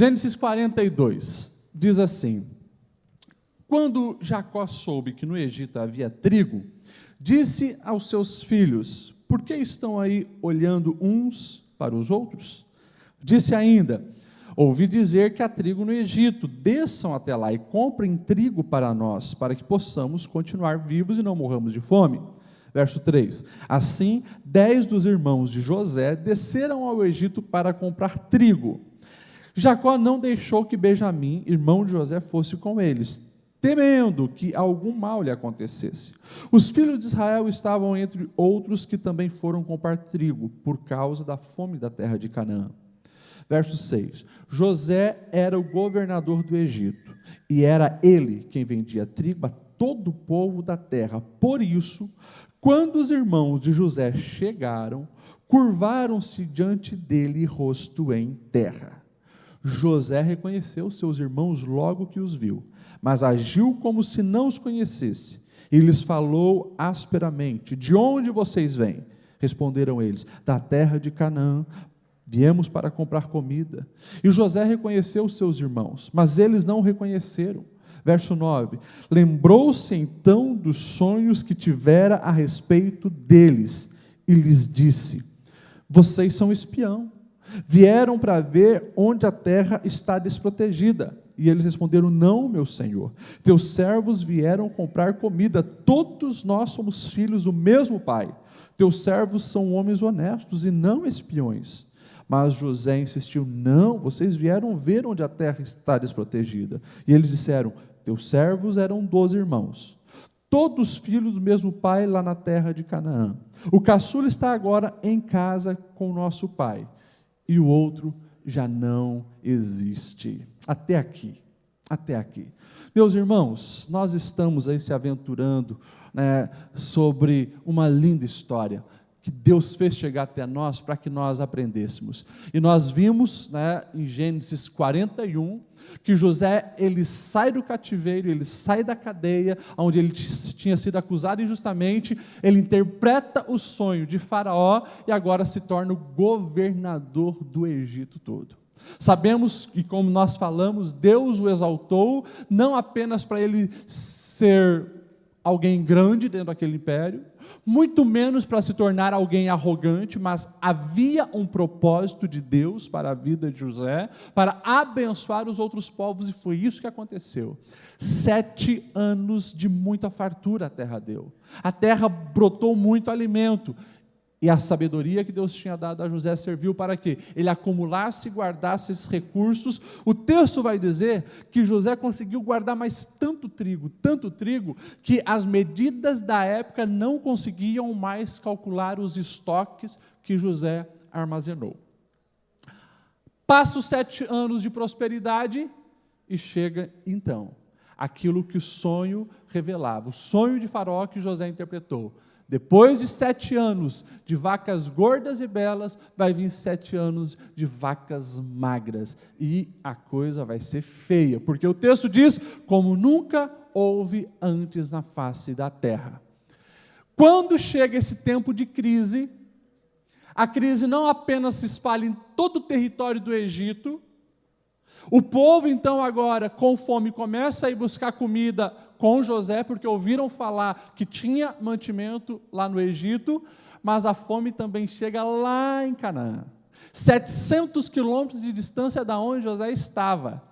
Gênesis 42 diz assim: quando Jacó soube que no Egito havia trigo, disse aos seus filhos: por que estão aí olhando uns para os outros? Disse ainda: ouvi dizer que há trigo no Egito, desçam até lá e comprem trigo para nós, para que possamos continuar vivos e não morramos de fome. Verso 3: assim 10 dos irmãos de José desceram ao Egito para comprar trigo. Jacó não deixou que Benjamim, irmão de José, fosse com eles, temendo que algum mal lhe acontecesse. Os filhos de Israel estavam entre outros que também foram comprar trigo, por causa da fome da terra de Canaã. Verso 6: José era o governador do Egito, e era ele quem vendia trigo a todo o povo da terra. Por isso, quando os irmãos de José chegaram, curvaram-se diante dele, rosto em terra. José reconheceu seus irmãos logo que os viu, mas agiu como se não os conhecesse, e lhes falou asperamente: de onde vocês vêm? Responderam eles: da terra de Canaã, viemos para comprar comida. E José reconheceu seus irmãos, mas eles não o reconheceram. Verso 9: lembrou-se então dos sonhos que tivera a respeito deles, e lhes disse: vocês são espião, vieram para ver onde a terra está desprotegida. E eles responderam: não, meu senhor, teus servos vieram comprar comida, todos nós somos filhos do mesmo pai, teus servos são homens honestos e não espiões. Mas José insistiu: não, vocês vieram ver onde a terra está desprotegida. E eles disseram: teus servos eram 12 irmãos, todos filhos do mesmo pai lá na terra de Canaã. O caçula está agora em casa com o nosso pai, e o outro já não existe. Até aqui, até aqui. Meus irmãos, nós estamos aí se aventurando, sobre uma linda história que Deus fez chegar até nós para que nós aprendêssemos. E nós vimos, em Gênesis 41, que José, ele sai do cativeiro, ele sai da cadeia, onde ele tinha sido acusado injustamente, ele interpreta o sonho de Faraó e agora se torna o governador do Egito todo. Sabemos que, como nós falamos, Deus o exaltou, não apenas para ele ser alguém grande dentro daquele império, muito menos para se tornar alguém arrogante, mas havia um propósito de Deus para a vida de José, para abençoar os outros povos, e foi isso que aconteceu. 7 anos de muita fartura a terra deu, a terra brotou muito alimento, e a sabedoria que Deus tinha dado a José serviu para que ele acumulasse e guardasse esses recursos. O texto vai dizer que José conseguiu guardar mais tanto trigo, que as medidas da época não conseguiam mais calcular os estoques que José armazenou. Passa os 7 anos de prosperidade e chega então aquilo que o sonho revelava, o sonho de Faraó que José interpretou. Depois de 7 anos de vacas gordas e belas, vai vir 7 anos de vacas magras, e a coisa vai ser feia, porque o texto diz: como nunca houve antes na face da terra. Quando chega esse tempo de crise, a crise não apenas se espalha em todo o território do Egito, o povo então agora com fome começa a ir buscar comida com José, porque ouviram falar que tinha mantimento lá no Egito, mas a fome também chega lá em Canaã, 700 quilômetros de distância da onde José estava.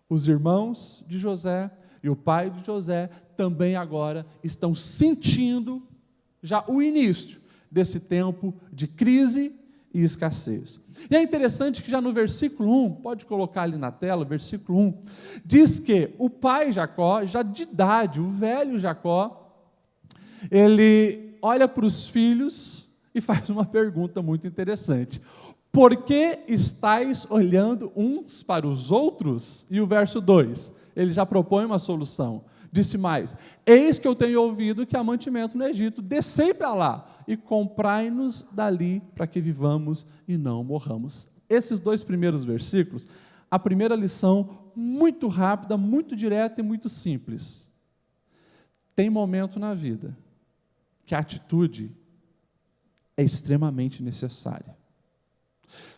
Os irmãos de José e o pai de José também agora estão sentindo já o início desse tempo de crise e escassez. E é interessante que já no versículo 1, pode colocar ali na tela, versículo 1, diz que o pai Jacó, já de idade, o velho Jacó, ele olha para os filhos e faz uma pergunta muito interessante: por que estáis olhando uns para os outros? E o verso 2, ele já propõe uma solução. Disse mais: eis que eu tenho ouvido que há mantimento no Egito, descei para lá e comprai-nos dali, para que vivamos e não morramos. Esses 2 primeiros versículos, a primeira lição, muito rápida, muito direta e muito simples. Tem momento na vida que a atitude é extremamente necessária.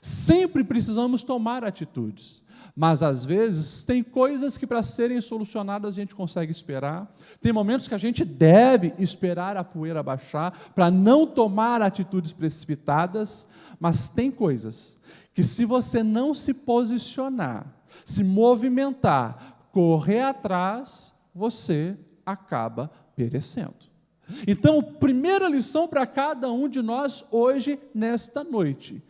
Sempre precisamos tomar atitudes. Mas, às vezes, tem coisas que, para serem solucionadas, a gente consegue esperar. Tem momentos que a gente deve esperar a poeira baixar para não tomar atitudes precipitadas. Mas tem coisas que, se você não se posicionar, se movimentar, correr atrás, você acaba perecendo. Então, primeira lição para cada um de nós hoje, nesta noite: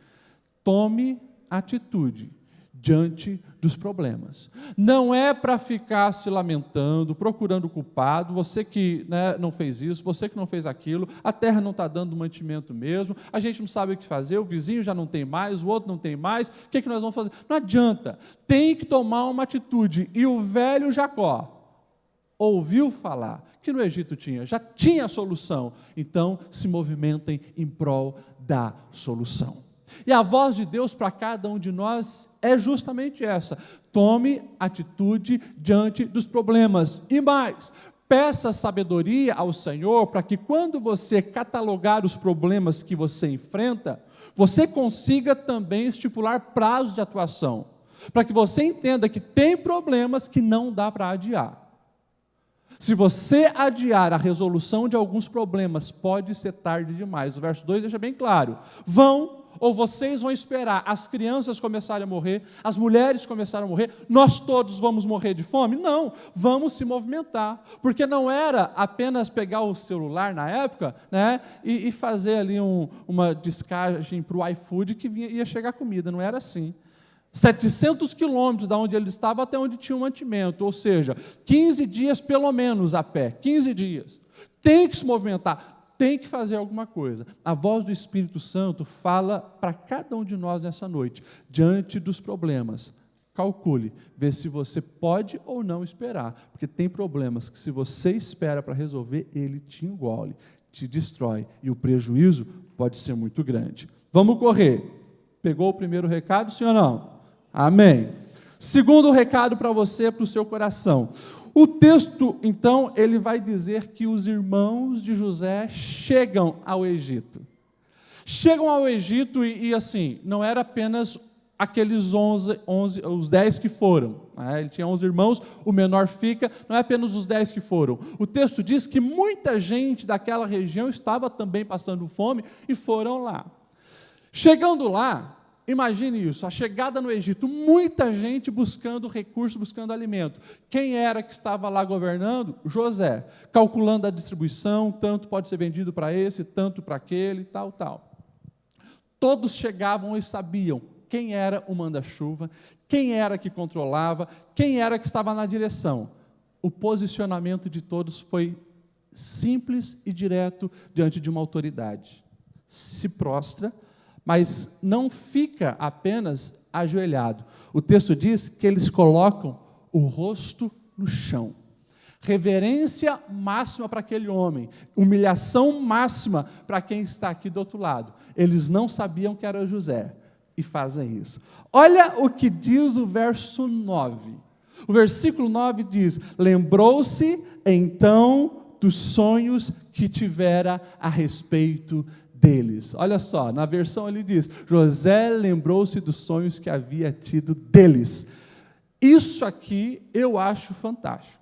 tome atitude diante dos problemas. Não é para ficar se lamentando, procurando culpado, você que não fez isso, você que não fez aquilo, a terra não está dando mantimento mesmo, a gente não sabe o que fazer, o vizinho já não tem mais, o outro não tem mais, o que nós vamos fazer? Não adianta, tem que tomar uma atitude. E o velho Jacó ouviu falar que no Egito já tinha solução, então se movimentem em prol da solução. E a voz de Deus para cada um de nós é justamente essa: tome atitude diante dos problemas. E mais, peça sabedoria ao Senhor para que, quando você catalogar os problemas que você enfrenta, você consiga também estipular prazos de atuação, para que você entenda que tem problemas que não dá para adiar. Se você adiar a resolução de alguns problemas, pode ser tarde demais. O verso 2 deixa bem claro: vocês vão esperar as crianças começarem a morrer, as mulheres começarem a morrer, nós todos vamos morrer de fome? Não, vamos se movimentar, porque não era apenas pegar o celular na época, e fazer ali uma descagem para o iFood que ia chegar comida, não era assim. 700 quilômetros da onde ele estava até onde tinha um mantimento, ou seja, 15 dias pelo menos a pé, 15 dias. Tem que se movimentar, tem que fazer alguma coisa. A voz do Espírito Santo fala para cada um de nós nessa noite, diante dos problemas. Calcule, vê se você pode ou não esperar, porque tem problemas que, se você espera para resolver, ele te engole, te destrói, e o prejuízo pode ser muito grande. Vamos correr. Pegou o primeiro recado, sim ou não? Amém. Segundo recado para você, para o seu coração. O texto, então, ele vai dizer que os irmãos de José chegam ao Egito. Chegam ao Egito e assim, não era apenas aqueles 11, os 10 que foram. Ele tinha 11 irmãos, o menor fica, não é apenas os 10 que foram. O texto diz que muita gente daquela região estava também passando fome e foram lá. Chegando lá, imagine isso, a chegada no Egito, muita gente buscando recursos, buscando alimento. Quem era que estava lá governando? José, calculando a distribuição, tanto pode ser vendido para esse, tanto para aquele, tal. Todos chegavam e sabiam quem era o manda-chuva, quem era que controlava, quem era que estava na direção. O posicionamento de todos foi simples e direto diante de uma autoridade. Se prostra, mas não fica apenas ajoelhado. O texto diz que eles colocam o rosto no chão. Reverência máxima para aquele homem, humilhação máxima para quem está aqui do outro lado. Eles não sabiam que era José e fazem isso. Olha o que diz o verso 9. O versículo 9 diz: lembrou-se então dos sonhos que tivera a respeito deles. Olha só, na versão ele diz: José lembrou-se dos sonhos que havia tido deles. Isso aqui eu acho fantástico.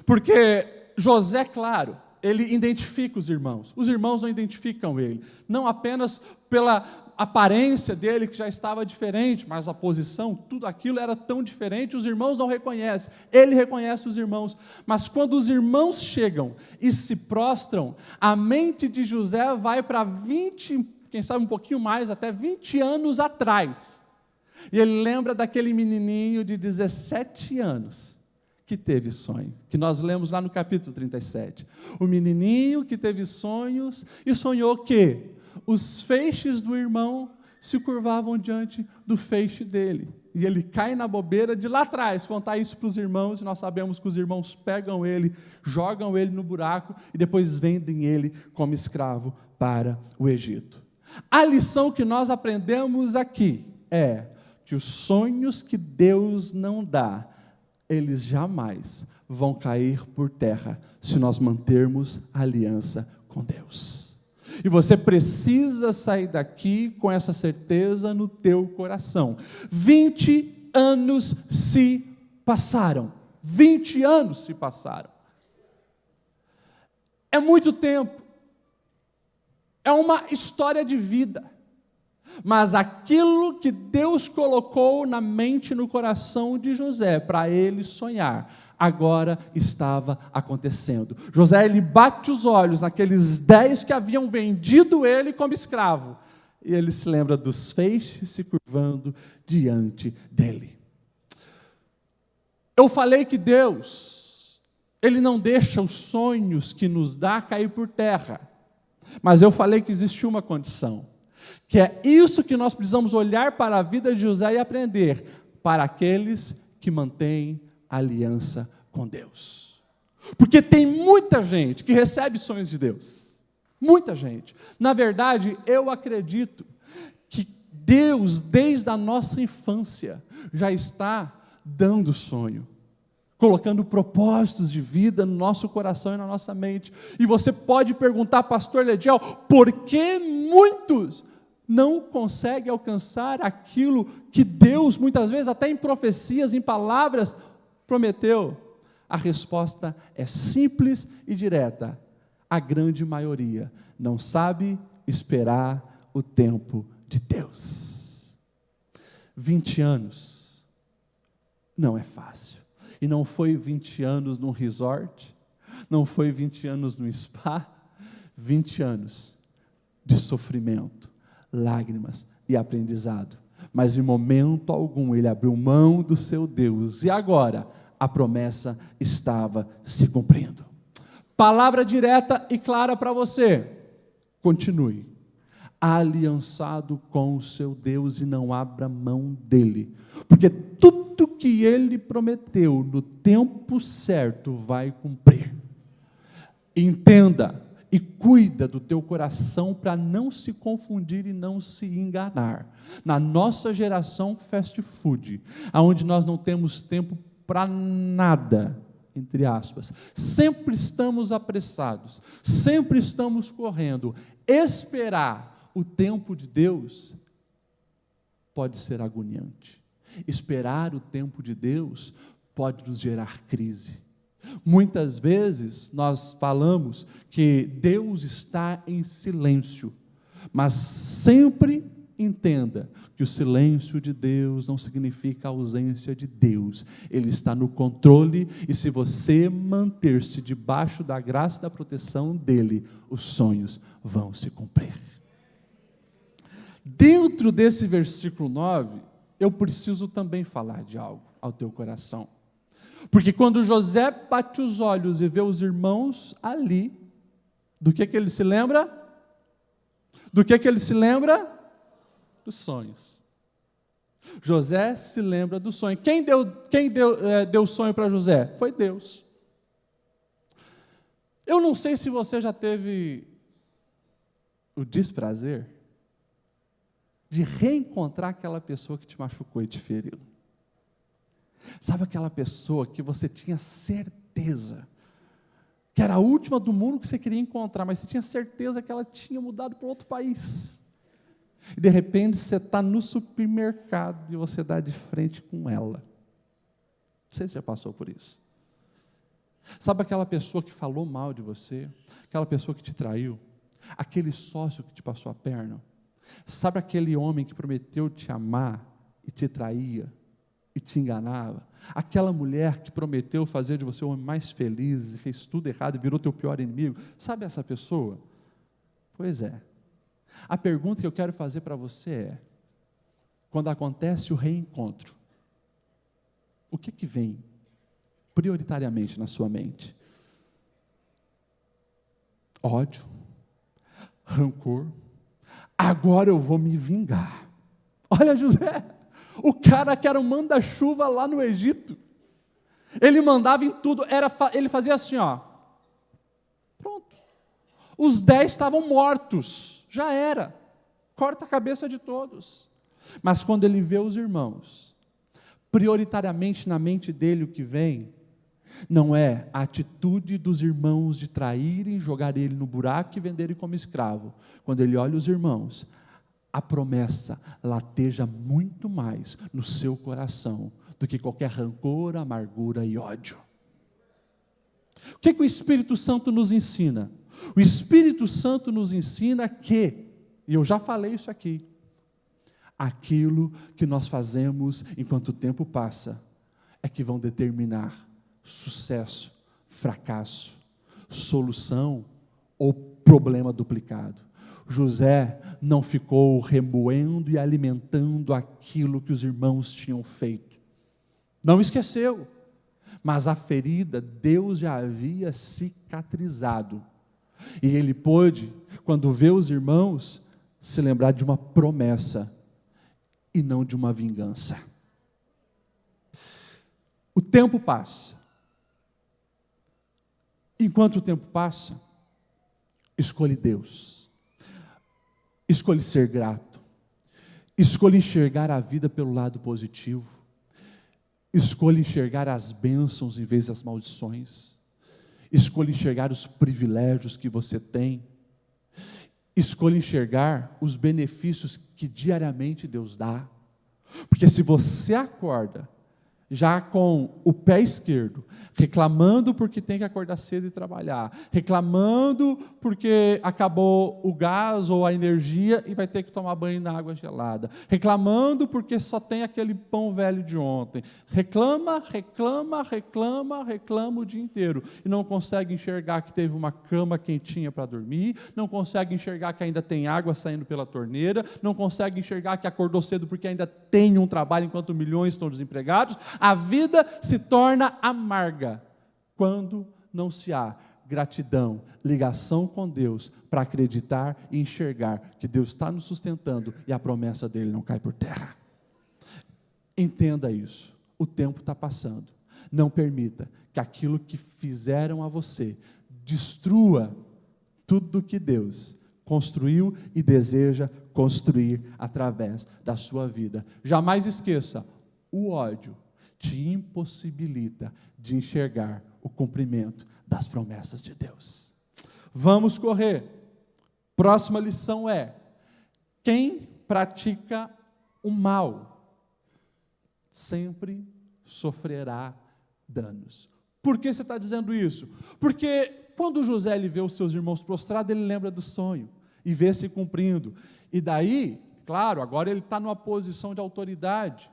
Porque José, claro, ele identifica os irmãos não identificam ele, não apenas pela aparência dele, que já estava diferente, mas a posição, tudo aquilo era tão diferente, os irmãos não reconhecem, ele reconhece os irmãos, mas quando os irmãos chegam e se prostram, a mente de José vai para 20, quem sabe um pouquinho mais, até 20 anos atrás, e ele lembra daquele menininho de 17 anos, que teve sonho, que nós lemos lá no capítulo 37, o menininho que teve sonhos, e sonhou que os feixes do irmão se curvavam diante do feixe dele, e ele cai na bobeira de lá atrás, contar isso para os irmãos, e nós sabemos que os irmãos pegam ele, jogam ele no buraco, e depois vendem ele como escravo para o Egito. A lição que nós aprendemos aqui é que os sonhos que Deus não dá, eles jamais vão cair por terra, se nós mantermos a aliança com Deus. E você precisa sair daqui com essa certeza no teu coração. 20 anos se passaram. 20 anos se passaram. É muito tempo. É uma história de vida. Mas aquilo que Deus colocou na mente e no coração de José, para ele sonhar, agora estava acontecendo. José, ele bate os olhos naqueles 10 que haviam vendido ele como escravo, e ele se lembra dos feixes se curvando diante dele. Eu falei que Deus, Ele não deixa os sonhos que nos dá cair por terra, mas eu falei que existe uma condição, que é isso que nós precisamos olhar para a vida de José e aprender, para aqueles que mantêm aliança com Deus. Porque tem muita gente que recebe sonhos de Deus, muita gente. Na verdade, eu acredito que Deus, desde a nossa infância, já está dando sonho, colocando propósitos de vida no nosso coração e na nossa mente. E você pode perguntar, pastor Lediel, por que muitos não conseguem alcançar aquilo que Deus, muitas vezes, até em profecias, em palavras, prometeu? A resposta é simples e direta. A grande maioria não sabe esperar o tempo de Deus. 20 anos não é fácil. E não foi 20 anos num resort, não foi 20 anos no spa, 20 anos de sofrimento, lágrimas e aprendizado. Mas em momento algum ele abriu mão do seu Deus, e agora a promessa estava se cumprindo. Palavra direta e clara para você: continue aliançado com o seu Deus e não abra mão dele, porque tudo que ele prometeu no tempo certo vai cumprir. Entenda e cuida do teu coração para não se confundir e não se enganar. Na nossa geração fast food, onde nós não temos tempo para nada, entre aspas, sempre estamos apressados, sempre estamos correndo. Esperar o tempo de Deus pode ser agoniante. Esperar o tempo de Deus pode nos gerar crise. Muitas vezes nós falamos que Deus está em silêncio, mas sempre entenda que o silêncio de Deus não significa a ausência de Deus. Ele está no controle, e se você manter-se debaixo da graça e da proteção dele, os sonhos vão se cumprir. Dentro desse versículo 9, eu preciso também falar de algo ao teu coração. Porque quando José bate os olhos e vê os irmãos ali, do que ele se lembra? Do que ele se lembra? Dos sonhos. José se lembra do sonho. Quem deu sonho para José? Foi Deus. Eu não sei se você já teve o desprazer de reencontrar aquela pessoa que te machucou e te feriu. Sabe aquela pessoa que você tinha certeza que era a última do mundo que você queria encontrar, mas você tinha certeza que ela tinha mudado para outro país. E de repente você está no supermercado e você dá de frente com ela. Não sei se você já passou por isso. Sabe aquela pessoa que falou mal de você? Aquela pessoa que te traiu? Aquele sócio que te passou a perna? Sabe aquele homem que prometeu te amar e te traía e te enganava? Aquela mulher que prometeu fazer de você o homem mais feliz e fez tudo errado e virou teu pior inimigo? Sabe essa pessoa? Pois é. A pergunta que eu quero fazer para você é: quando acontece o reencontro, o que vem prioritariamente na sua mente? Ódio? Rancor? Agora eu vou me vingar. Olha José, o cara que era um manda-chuva lá no Egito, ele mandava em tudo, ele fazia assim, ó, pronto, os 10 estavam mortos, já era, corta a cabeça de todos. Mas quando ele vê os irmãos, prioritariamente na mente dele o que vem, não é a atitude dos irmãos de traírem, jogar ele no buraco e venderem como escravo. Quando ele olha os irmãos, a promessa lateja muito mais no seu coração do que qualquer rancor, amargura e ódio. O que o Espírito Santo nos ensina? O Espírito Santo nos ensina que, e eu já falei isso aqui, aquilo que nós fazemos enquanto o tempo passa, é que vão determinar sucesso, fracasso, solução ou problema duplicado. José não ficou remoendo e alimentando aquilo que os irmãos tinham feito. Não esqueceu, mas a ferida Deus já havia cicatrizado. E ele pôde, quando vê os irmãos, se lembrar de uma promessa e não de uma vingança. O tempo passa. Enquanto o tempo passa, escolhe Deus. Escolhe ser grato. Escolhe enxergar a vida pelo lado positivo. Escolha enxergar as bênçãos em vez das maldições. Escolha enxergar os privilégios que você tem. Escolha enxergar os benefícios que diariamente Deus dá. Porque se você acorda já com o pé esquerdo, reclamando porque tem que acordar cedo e trabalhar, reclamando porque acabou o gás ou a energia e vai ter que tomar banho na água gelada, reclamando porque só tem aquele pão velho de ontem, reclama o dia inteiro, e não consegue enxergar que teve uma cama quentinha para dormir, não consegue enxergar que ainda tem água saindo pela torneira, não consegue enxergar que acordou cedo porque ainda tem um trabalho enquanto milhões estão desempregados. A vida se torna amarga quando não se há gratidão, ligação com Deus, para acreditar e enxergar que Deus está nos sustentando e a promessa dele não cai por terra. Entenda isso, o tempo está passando. Não permita que aquilo que fizeram a você destrua tudo que Deus construiu e deseja construir através da sua vida. Jamais esqueça, o ódio te impossibilita de enxergar o cumprimento das promessas de Deus. Vamos correr. Próxima lição é: quem pratica o mal sempre sofrerá danos. Por que você está dizendo isso? Porque quando José ele vê os seus irmãos prostrados, ele lembra do sonho e vê se cumprindo. E daí, claro, agora ele está numa posição de autoridade.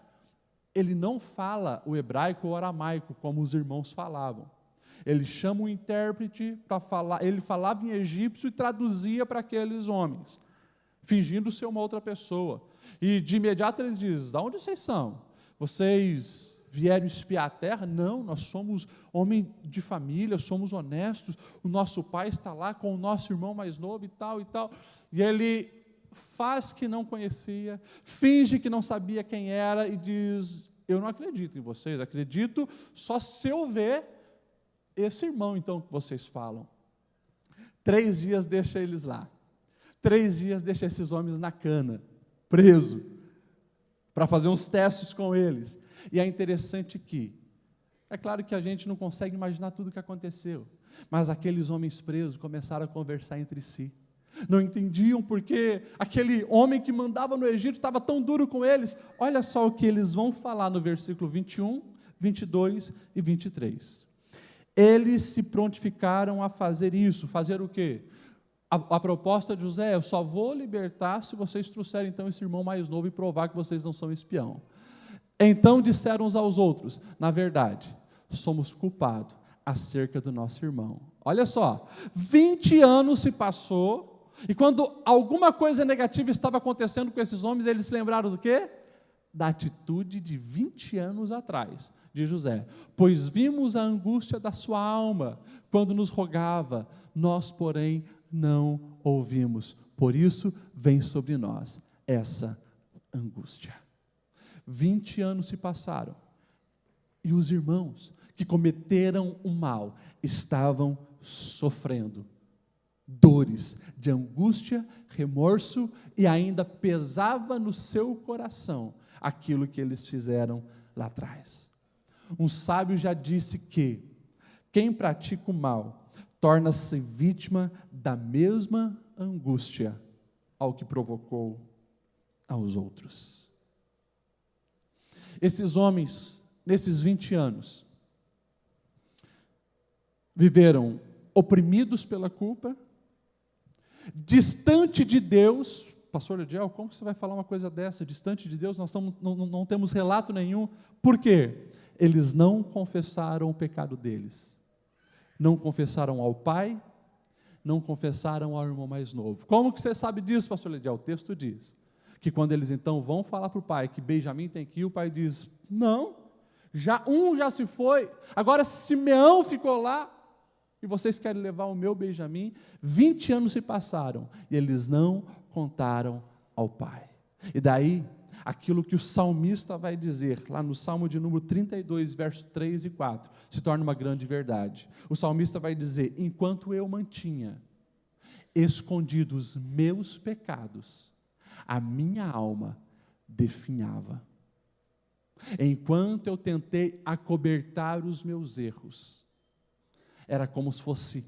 Ele não fala o hebraico ou o aramaico, como os irmãos falavam. Ele chama um intérprete para falar, ele falava em egípcio e traduzia para aqueles homens, fingindo ser uma outra pessoa. E de imediato eles dizem: de onde vocês são? Vocês vieram espiar a terra? Não, nós somos homem de família, somos honestos, o nosso pai está lá com o nosso irmão mais novo e tal e tal. E ele faz que não conhecia, finge que não sabia quem era e diz: eu não acredito em vocês, acredito só se eu ver esse irmão então que vocês falam. 3 dias deixa eles lá, 3 dias deixa esses homens na cana, preso, para fazer uns testes com eles. E é interessante que, é claro que a gente não consegue imaginar tudo o que aconteceu, mas aqueles homens presos começaram a conversar entre si. Não entendiam porque aquele homem que mandava no Egito estava tão duro com eles. Olha só o que eles vão falar no versículo 21, 22 e 23. Eles se prontificaram a fazer isso. Fazer o quê? A proposta de José é: eu só vou libertar se vocês trouxerem então esse irmão mais novo e provar que vocês não são espião. Então disseram uns aos outros: na verdade, somos culpados acerca do nosso irmão. Olha só, 20 anos se passou, e quando alguma coisa negativa estava acontecendo com esses homens, eles se lembraram do quê? Da atitude de 20 anos atrás, de José. Pois vimos a angústia da sua alma, quando nos rogava, nós, porém, não ouvimos. Por isso, vem sobre nós essa angústia. 20 anos se passaram, e os irmãos que cometeram o mal estavam sofrendo dores de angústia, remorso, e ainda pesava no seu coração aquilo que eles fizeram lá atrás. Um sábio já disse que quem pratica o mal torna-se vítima da mesma angústia ao que provocou aos outros. Esses homens, nesses 20 anos, viveram oprimidos pela culpa, distante de Deus. Pastor Ediel, como você vai falar uma coisa dessa? Distante de Deus, nós não temos relato nenhum. Por quê? Eles não confessaram o pecado deles. Não confessaram ao pai, não confessaram ao irmão mais novo. Como que você sabe disso, pastor Ediel? O texto diz que quando eles então vão falar para o pai que Benjamim tem que ir, o pai diz, não, já se foi, agora Simeão ficou lá, e vocês querem levar o meu Benjamim? 20 anos se passaram, e eles não contaram ao pai. E daí, aquilo que o salmista vai dizer, lá no Salmo de número 32, versos 3 e 4, se torna uma grande verdade. O salmista vai dizer, enquanto eu mantinha escondidos meus pecados, a minha alma definhava. Enquanto eu tentei acobertar os meus erros, era como se fosse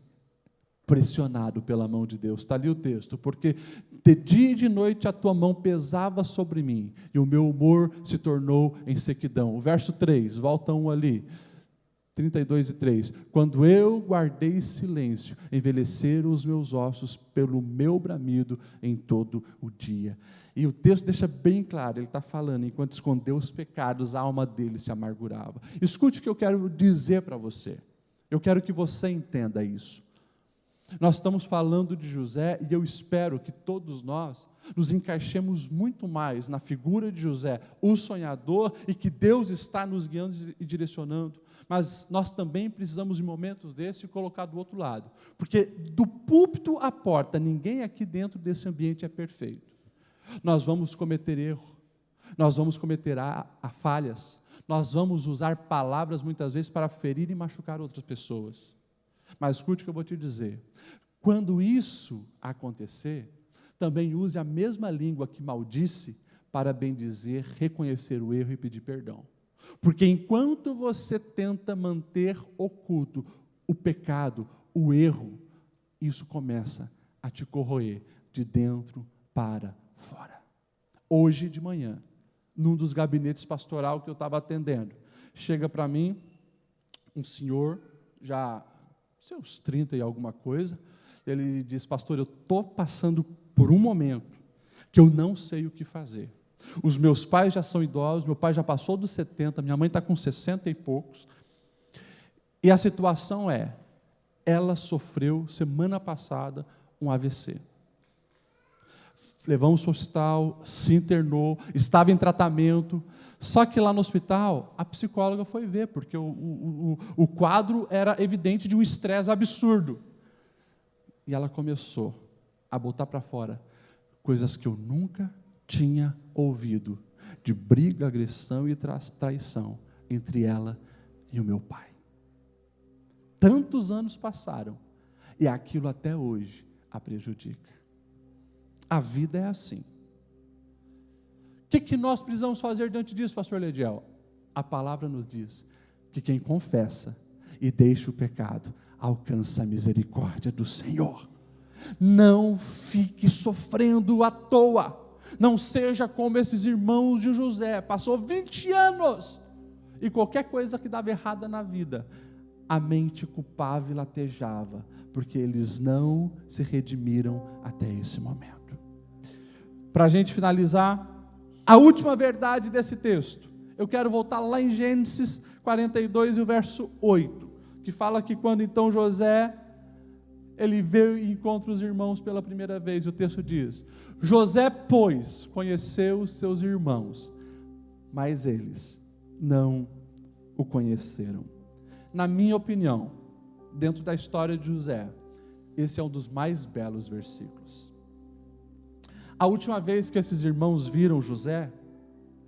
pressionado pela mão de Deus. Está ali o texto, porque de dia e de noite a tua mão pesava sobre mim, e o meu humor se tornou em sequidão. O verso 3, volta um ali, 32 e 3, quando eu guardei silêncio, envelheceram os meus ossos pelo meu bramido em todo o dia. E o texto deixa bem claro, ele está falando, enquanto escondeu os pecados, a alma dele se amargurava. Escute o que eu quero dizer para você, eu quero que você entenda isso. Nós estamos falando de José, e eu espero que todos nós nos encaixemos muito mais na figura de José, o sonhador, e que Deus está nos guiando e direcionando. Mas nós também precisamos, em momentos desses, colocar do outro lado. Porque do púlpito à porta, ninguém aqui dentro desse ambiente é perfeito. Nós vamos cometer erro, nós vamos cometer falhas, nós vamos usar palavras muitas vezes para ferir e machucar outras pessoas. Mas escute o que eu vou te dizer. Quando isso acontecer, também use a mesma língua que maldisse para bendizer, reconhecer o erro e pedir perdão. Porque enquanto você tenta manter oculto o pecado, o erro, isso começa a te corroer de dentro para fora. Hoje de manhã, num dos gabinetes pastoral que eu estava atendendo, chega para mim um senhor, já seus 30 e alguma coisa, ele diz, pastor, eu estou passando por um momento que eu não sei o que fazer. Os meus pais já são idosos, meu pai já passou dos 70, minha mãe está com 60 e poucos, e a situação é, ela sofreu semana passada um AVC. Levamos para o hospital, se internou, estava em tratamento, só que lá no hospital, a psicóloga foi ver, porque o quadro era evidente de um estresse absurdo. E ela começou a botar para fora coisas que eu nunca tinha ouvido, de briga, agressão e traição entre ela e o meu pai. Tantos anos passaram, e aquilo até hoje a prejudica. A vida é assim. O que nós precisamos fazer diante disso, pastor Lediel? A palavra nos diz que quem confessa e deixa o pecado, alcança a misericórdia do Senhor. Não fique sofrendo à toa. Não seja como esses irmãos de José, passou 20 anos, e qualquer coisa que dava errada na vida, a mente culpava e latejava, porque eles não se redimiram até esse momento. Para a gente finalizar, a última verdade desse texto, eu quero voltar lá em Gênesis 42 e o verso 8, que fala que quando então José, ele veio e encontra os irmãos pela primeira vez, e o texto diz, José, pois, conheceu os seus irmãos, mas eles não o conheceram. Na minha opinião, dentro da história de José, esse é um dos mais belos versículos. A última vez que esses irmãos viram José,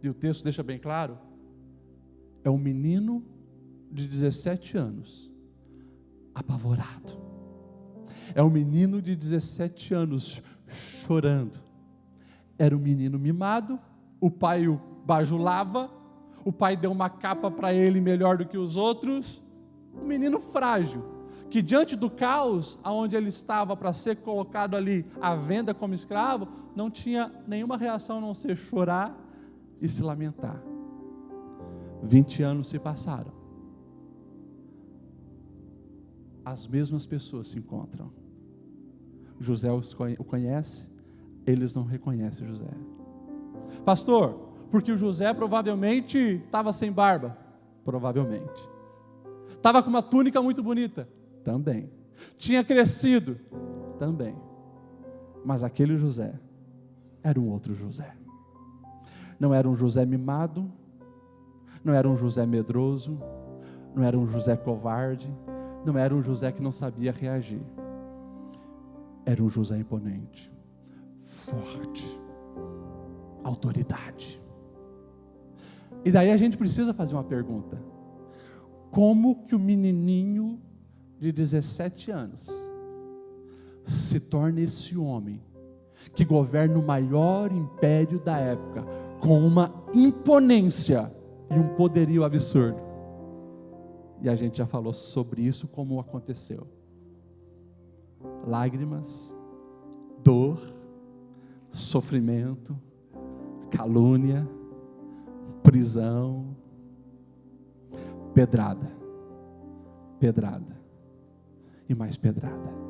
e o texto deixa bem claro, é um menino de 17 anos, apavorado. É um menino de 17 anos, chorando. Era um menino mimado, o pai o bajulava, o pai deu uma capa para ele melhor do que os outros, um menino frágil, que diante do caos, aonde ele estava para ser colocado ali à venda como escravo, não tinha nenhuma reação a não ser chorar e se lamentar. 20 anos se passaram. As mesmas pessoas se encontram. José o conhece, eles não reconhecem José. Pastor, porque o José provavelmente estava sem barba? Provavelmente. Estava com uma túnica muito bonita? Também. Tinha crescido? Também. Mas aquele José era um outro José. Não era um José mimado, não era um José medroso, não era um José covarde, não era um José que não sabia reagir. Era um José imponente, forte, autoridade. E daí a gente precisa fazer uma pergunta: como que o menininho de 17 anos se torna esse homem que governa o maior império da época, com uma imponência e um poderio absurdo? E a gente já falou sobre isso, como aconteceu. Lágrimas, dor, sofrimento, calúnia, prisão, pedrada, pedrada e mais pedrada.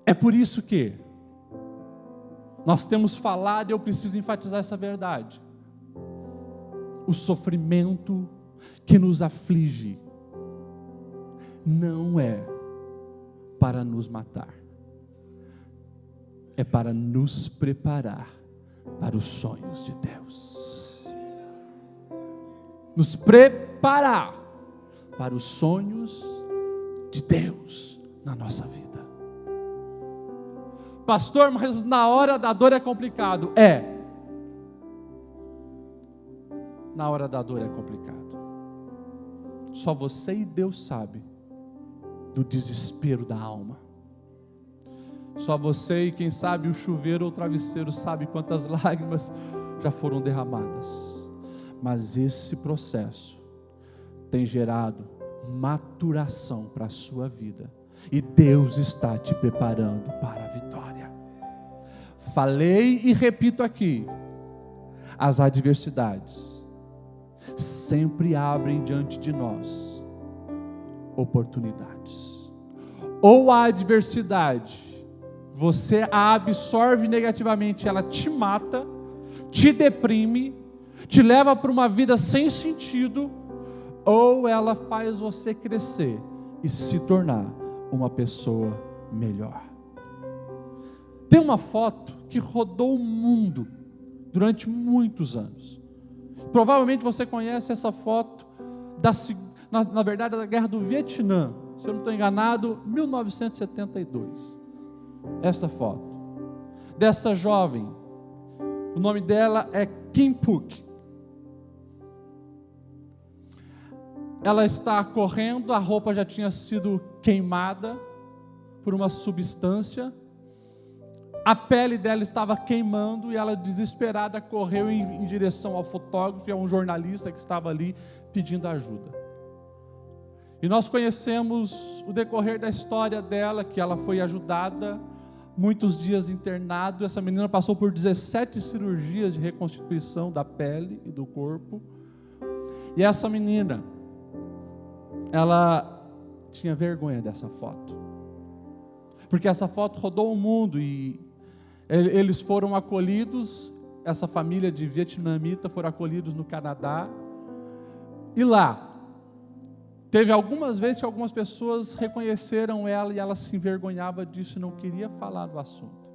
É por isso que nós temos falado, e eu preciso enfatizar essa verdade: o sofrimento que nos aflige não é para nos matar, é para nos preparar para os sonhos de Deus. Nos preparar para os sonhos de Deus na nossa vida. Pastor, mas na hora da dor é complicado. Na hora da dor é complicado. Só você e Deus sabe do desespero da alma. Só você e quem sabe o chuveiro ou o travesseiro sabe quantas lágrimas já foram derramadas. Mas esse processo tem gerado maturação para a sua vida, e Deus está te preparando para a vitória. Falei e repito aqui: as adversidades sempre abrem diante de nós oportunidades. Ou a adversidade, você a absorve negativamente, ela te mata, te deprime, te leva para uma vida sem sentido, ou ela faz você crescer e se tornar uma pessoa melhor. Tem uma foto que rodou o mundo durante muitos anos. Provavelmente você conhece essa foto na verdade da Guerra do Vietnã, se eu não estou enganado, 1972. Essa foto dessa jovem, o nome dela é Kim Phuc. Ela está correndo, a roupa já tinha sido queimada por uma substância, a pele dela estava queimando e ela, desesperada, correu em direção ao fotógrafo e a um jornalista que estava ali pedindo ajuda. E nós conhecemos o decorrer da história dela, que ela foi ajudada, muitos dias internado. Essa menina passou por 17 cirurgias de reconstituição da pele e do corpo. E essa menina, ela tinha vergonha dessa foto, porque essa foto rodou o mundo e eles foram acolhidos, essa família de vietnamita foram acolhidos no Canadá, e lá teve algumas vezes que algumas pessoas reconheceram ela e ela se envergonhava disso e não queria falar do assunto,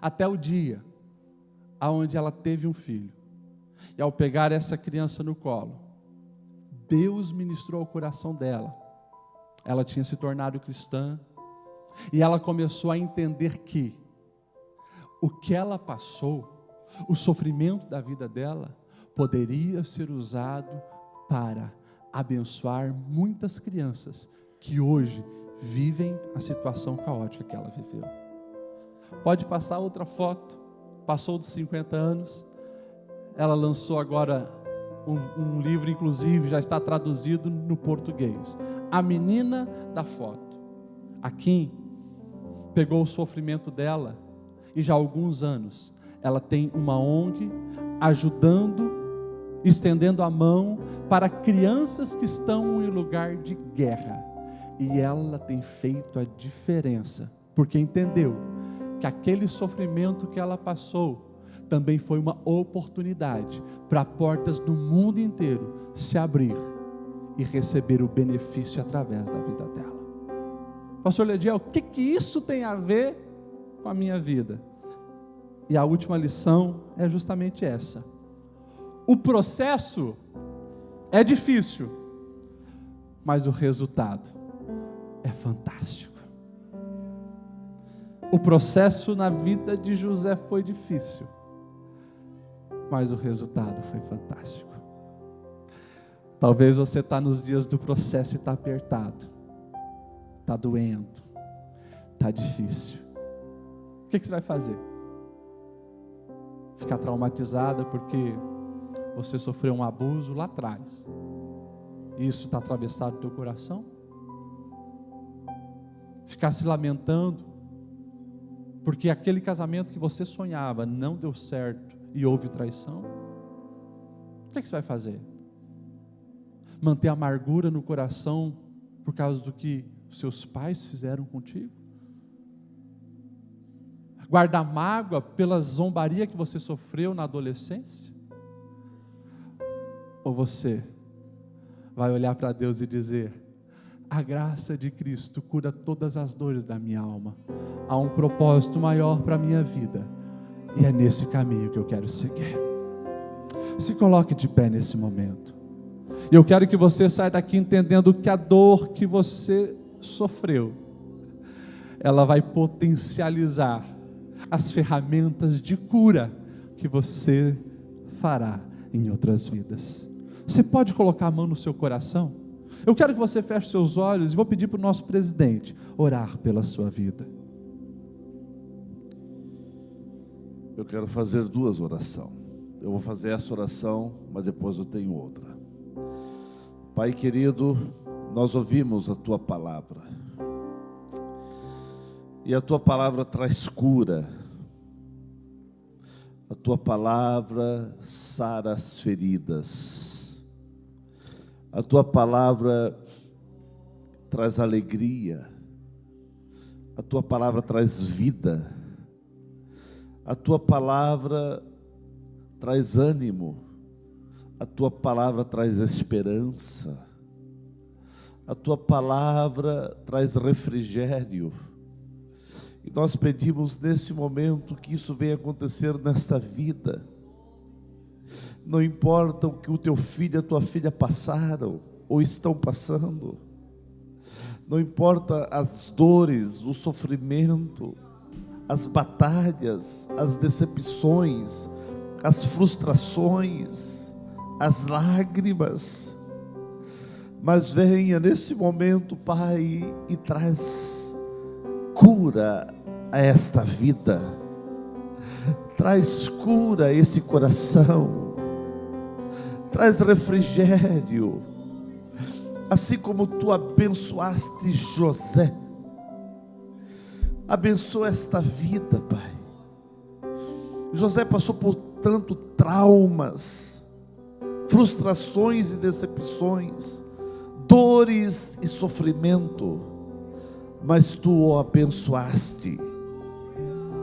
até o dia onde ela teve um filho, e ao pegar essa criança no colo, Deus ministrou ao coração dela. Ela tinha se tornado cristã, e ela começou a entender que o que ela passou, o sofrimento da vida dela, poderia ser usado para abençoar muitas crianças que hoje vivem a situação caótica que ela viveu. Pode passar outra foto. Passou dos 50 anos, ela lançou agora Um livro, inclusive, já está traduzido no português. A menina da foto. A Kim pegou o sofrimento dela e já há alguns anos ela tem uma ONG ajudando, estendendo a mão para crianças que estão em lugar de guerra. E ela tem feito a diferença, porque entendeu que aquele sofrimento que ela passou também foi uma oportunidade para portas do mundo inteiro se abrir e receber o benefício através da vida dela. Pastor Lediel, o que isso tem a ver com a minha vida? E a última lição é justamente essa. O processo é difícil, mas o resultado é fantástico. O processo na vida de José foi difícil, mas o resultado foi fantástico. Talvez você está nos dias do processo e está apertado, está doendo, está difícil. O que você vai fazer? Ficar traumatizada porque você sofreu um abuso lá atrás, e isso está atravessado no teu coração? Ficar se lamentando porque aquele casamento que você sonhava não deu certo e houve traição? O que você vai fazer? Manter amargura no coração por causa do que seus pais fizeram contigo? Guardar mágoa pela zombaria que você sofreu na adolescência? Ou você vai olhar para Deus e dizer: a graça de Cristo cura todas as dores da minha alma, há um propósito maior para a minha vida, e é nesse caminho que eu quero seguir. Se coloque de pé nesse momento, e eu quero que você saia daqui entendendo que a dor que você sofreu, ela vai potencializar as ferramentas de cura que você fará em outras vidas. Você pode colocar a mão no seu coração? Eu quero que você feche seus olhos e vou pedir para o nosso presidente orar pela sua vida. Eu quero fazer duas orações. Eu vou fazer essa oração, mas depois eu tenho outra. Pai querido, nós ouvimos a Tua palavra. E a Tua palavra traz cura. A Tua palavra sara as feridas. A Tua palavra traz alegria. A Tua palavra traz vida. A Tua palavra traz ânimo. A Tua palavra traz esperança. A Tua palavra traz refrigério. E nós pedimos nesse momento que isso venha acontecer nesta vida. Não importa o que o teu filho e a tua filha passaram ou estão passando. Não importa as dores, o sofrimento, as batalhas, as decepções, as frustrações, as lágrimas. Mas venha nesse momento, Pai, e traz cura a esta vida. Traz cura a esse coração. Traz refrigério. Assim como Tu abençoaste José, abençoa esta vida, Pai. José passou por tanto traumas, frustrações e decepções, dores e sofrimento, mas Tu o abençoaste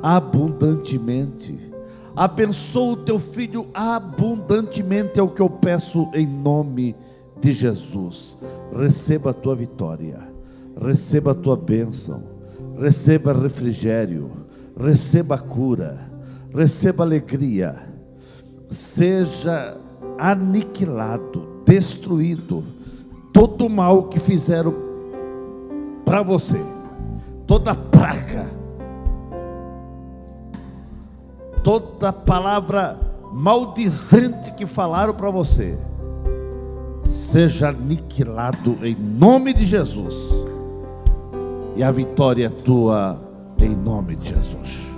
abundantemente. Abençoa o Teu filho abundantemente, é o que eu peço em nome de Jesus. Receba a Tua vitória, receba a Tua bênção, receba refrigério, receba cura, receba alegria. Seja aniquilado, destruído todo o mal que fizeram para você, toda praga, toda palavra maldizente que falaram para você, seja aniquilado em nome de Jesus, e a vitória é tua em nome de Jesus.